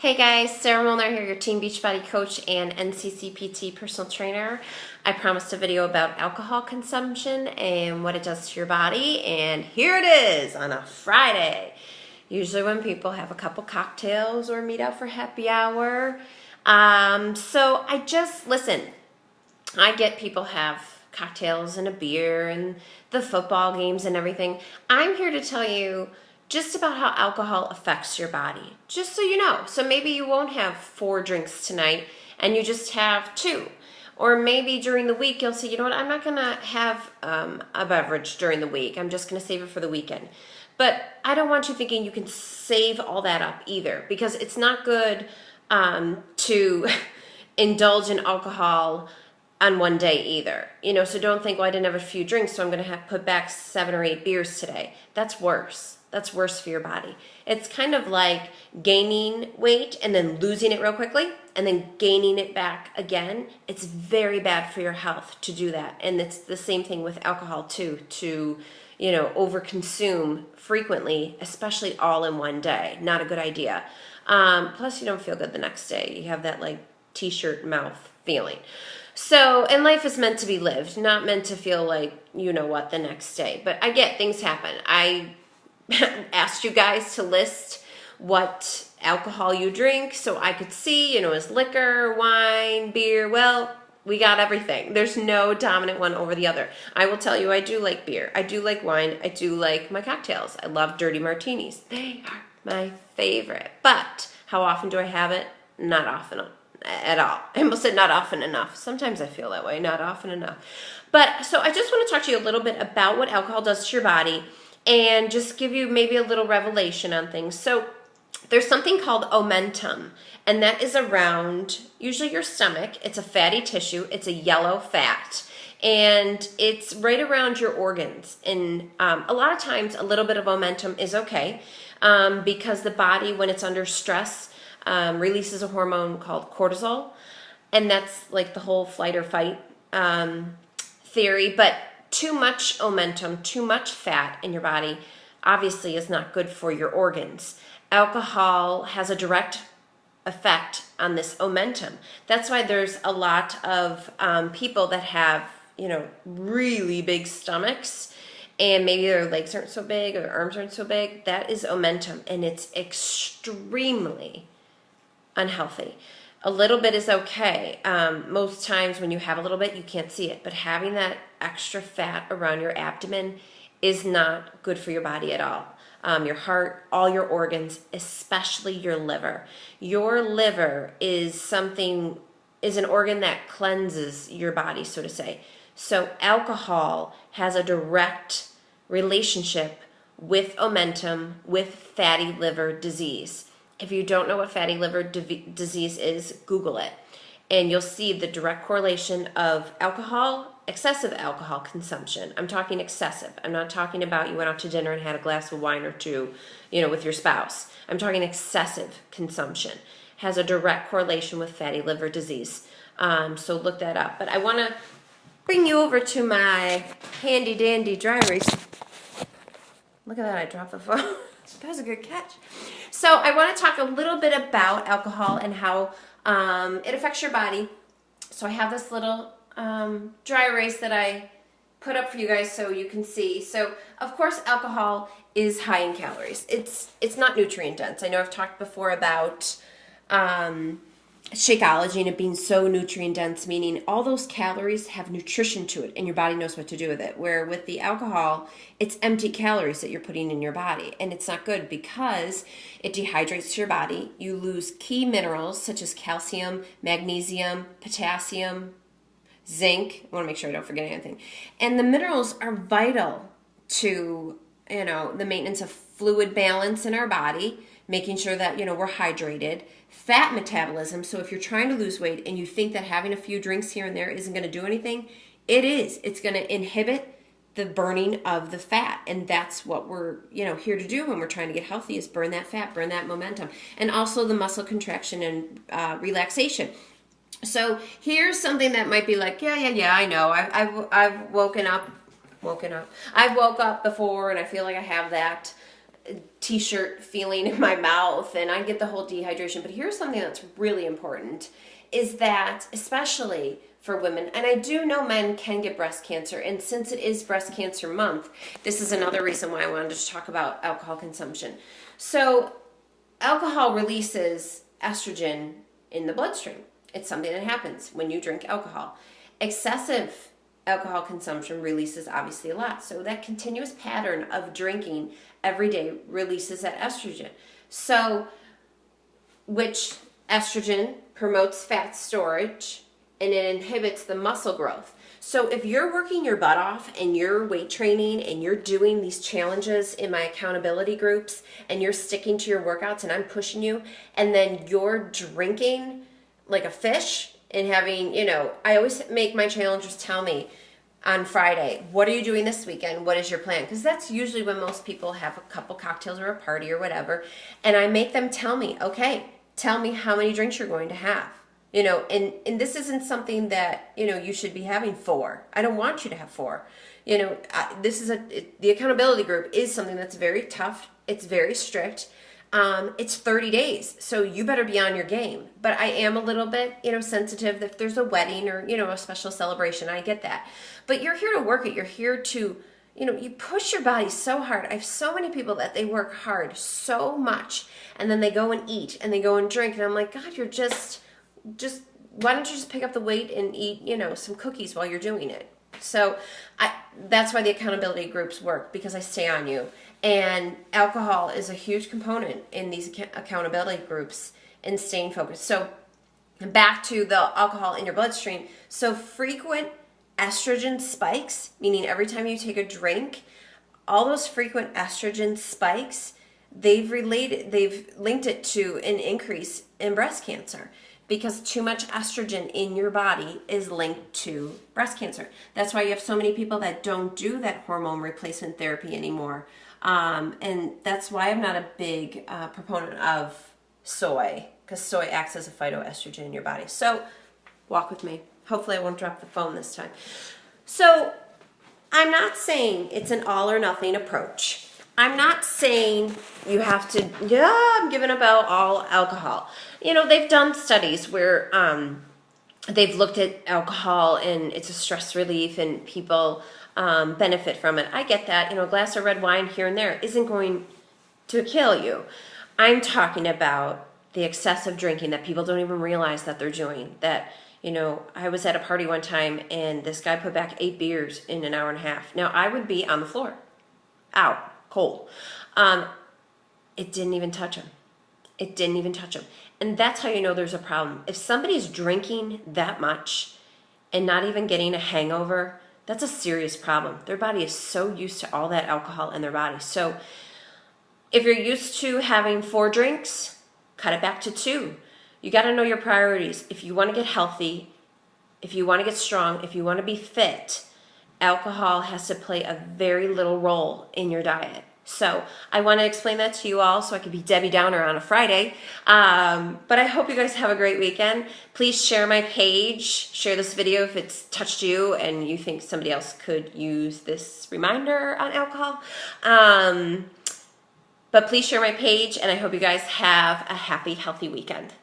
Hey guys, Sarah Molnar here, your Teen Beachbody coach and NCCPT personal trainer. I promised a video about alcohol consumption and what it does to your body, and here it is on a Friday. Usually when people have a couple cocktails or meet out for happy hour. So listen, I get people have cocktails and a beer and the football games and everything. I'm here to tell you just about how alcohol affects your body, just so you know. So maybe you won't have 4 drinks tonight and you just have 2. Or maybe during the week you'll say, you know what, I'm not going to have a beverage during the week. I'm just going to save it for the weekend. But I don't want you thinking you can save all that up either, because it's not good to indulge in alcohol on one day either. So don't think, well, I didn't have a few drinks, so I'm going to put back 7 or 8 beers today. That's worse. That's worse for your body. It's kind of like gaining weight and then losing it real quickly and then gaining it back again. It's very bad for your health to do that. And it's the same thing with alcohol too, to overconsume frequently, especially all in one day. Not a good idea. Plus you don't feel good the next day. You have that like t-shirt mouth feeling. So, and life is meant to be lived, not meant to feel like the next day. But I get things happen. I asked you guys to list what alcohol you drink so I could see, is liquor, wine, beer. Well, we got everything. There's no dominant one over the other. I will tell you, I do like beer. I do like wine. I do like my cocktails. I love dirty martinis. They are my favorite. But how often do I have it? Not often at all. I almost said not often enough. Sometimes I feel that way, not often enough. But so I just want to talk to you a little bit about what alcohol does to your body and just give you maybe a little revelation on things. So there's something called omentum, and that is around usually your stomach. It's a fatty tissue. It's a yellow fat, and it's right around your organs. And a lot of times a little bit of omentum is okay because the body, when it's under stress, releases a hormone called cortisol, and that's like the whole flight or fight theory. But too much omentum, too much fat in your body obviously is not good for your organs. Alcohol has a direct effect on this omentum. That's why there's a lot of people that have, really big stomachs, and maybe their legs aren't so big or their arms aren't so big. That is omentum, and it's extremely unhealthy. A little bit is okay. Most times when you have a little bit, you can't see it. But having that extra fat around your abdomen is not good for your body at all. Your heart, all your organs, especially your liver. Your liver is an organ that cleanses your body, so to say. So alcohol has a direct relationship with omentum, with fatty liver disease. If you don't know what fatty liver disease is, Google it, and you'll see the direct correlation of excessive alcohol consumption. I'm talking excessive. I'm not talking about you went out to dinner and had a glass of wine or 2, with your spouse. I'm talking excessive consumption has a direct correlation with fatty liver disease. So look that up. But I want to bring you over to my handy dandy dry erase. Look at that, I dropped the phone. That was a good catch. So I want to talk a little bit about alcohol and how it affects your body. So I have this little dry erase that I put up for you guys so you can see. So of course alcohol is high in calories. It's not nutrient dense. I know I've talked before about Shakeology and it being so nutrient dense, meaning all those calories have nutrition to it and your body knows what to do with it. Where with the alcohol, it's empty calories that you're putting in your body, and it's not good because it dehydrates your body. You lose key minerals such as calcium, magnesium, potassium, zinc. I want to make sure I don't forget anything. And the minerals are vital to, the maintenance of fluid balance in our body, making sure that, we're hydrated. Fat metabolism, so if you're trying to lose weight and you think that having a few drinks here and there isn't going to do anything, it is. It's going to inhibit the burning of the fat, and that's what we're, here to do when we're trying to get healthy, is burn that fat, burn that momentum, and also the muscle contraction and relaxation. So here's something that might be like, yeah, I know. I've woken up. I've woke up before and I feel like I have that t-shirt feeling in my mouth, and I get the whole dehydration. But here's something that's really important, is that especially for women, and I do know men can get breast cancer, and since it is breast cancer month, this is another reason why I wanted to talk about alcohol consumption. So alcohol releases estrogen in the bloodstream. It's something that happens when you drink alcohol. Excessive alcohol consumption releases obviously a lot. So that continuous pattern of drinking every day releases that estrogen. So, which estrogen promotes fat storage and it inhibits the muscle growth. So if you're working your butt off and you're weight training and you're doing these challenges in my accountability groups and you're sticking to your workouts and I'm pushing you, and then you're drinking like a fish and having, I always make my challengers tell me on Friday, what are you doing this weekend? What is your plan? Because that's usually when most people have a couple cocktails or a party or whatever. And I make them tell me, okay, tell me how many drinks you're going to have. And this isn't something that, you should be having 4. I don't want you to have 4. The accountability group is something that's very tough. It's very strict. It's 30 days, so you better be on your game. But I am a little bit, sensitive if there's a wedding or, a special celebration. I get that. But you're here to work it. You're here to, you push your body so hard. I have so many people that they work hard so much, and then they go and eat, and they go and drink, and I'm like, God, you're just why don't you just pick up the weight and eat, some cookies while you're doing it? So that's why the accountability groups work, because I stay on you. And alcohol is a huge component in these accountability groups and staying focused. So back to the alcohol in your bloodstream. So frequent estrogen spikes, meaning every time you take a drink, all those frequent estrogen spikes, they've linked it to an increase in breast cancer, because too much estrogen in your body is linked to breast cancer. That's why you have so many people that don't do that hormone replacement therapy anymore. And that's why I'm not a big proponent of soy, because soy acts as a phytoestrogen in your body. So walk with me. Hopefully I won't drop the phone this time. So I'm not saying it's an all or nothing approach. I'm not saying you have to, I'm giving about all alcohol. They've done studies where they've looked at alcohol and it's a stress relief and people benefit from it. I get that. A glass of red wine here and there isn't going to kill you. I'm talking about the excessive drinking that people don't even realize that they're doing. That, I was at a party one time and this guy put back 8 beers in an hour and a half. Now, I would be on the floor, out, cold. It didn't even touch him. It didn't even touch him. And that's how you know there's a problem. If somebody's drinking that much and not even getting a hangover, that's a serious problem. Their body is so used to all that alcohol in their body. So if you're used to having 4 drinks, cut it back to 2. You got to know your priorities. If you want to get healthy, if you want to get strong, if you want to be fit, alcohol has to play a very little role in your diet. So I want to explain that to you all so I could be Debbie Downer on a Friday. But I hope you guys have a great weekend. Please share my page. Share this video if it's touched you and you think somebody else could use this reminder on alcohol. But please share my page, and I hope you guys have a happy, healthy weekend.